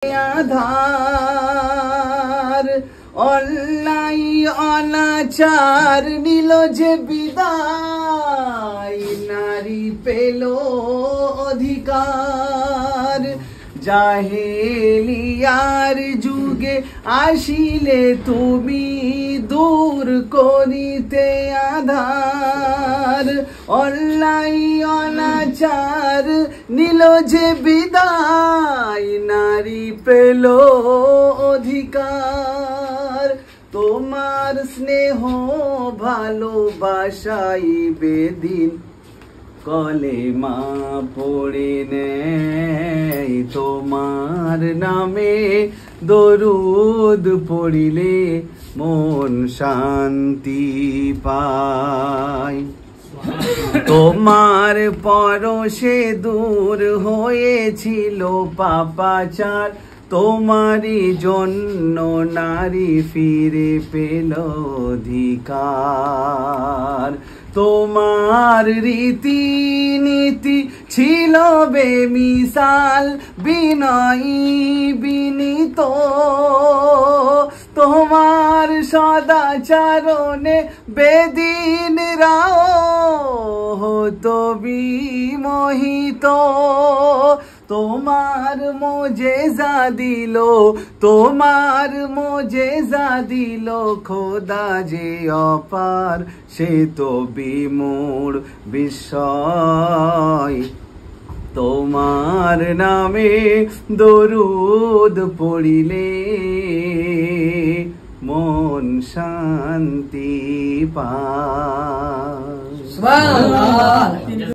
আধার অন্যায় অনাচার নিল যে বিদায়, নারী পেল অধিকার। জাহেলিয়ার যুগে আসিলে তুমি দূর করিতে আধার, অন্যায় অনাচার নিল যে বিদায়, নারী পেল অধিকার। তোমার স্নেহ ভালোবাসাই বেদিন কলেমা পড়ে নেয়, তোমার নামে দরুদ পড়িলে মন শান্তি পায়। তোমার পরশে দূর হয়েছিল পাপাচার, তোমারই জন্য নারী ফিরে পেল অধিকার। তোমার রীতি নীতি ছিল বেমিসাল, বিনয়ী বিনীত, তোমার সদাচরণে বেদিনরাও হতো বিমোহিত। তোমার মোজেজা দিল, তোমার মোজেজা দিল খোদা যে অপার, সে তো বিমূঢ় বিস্ময়। তোমার নামে দরুদ পড়িলে মন শান্তি পায়।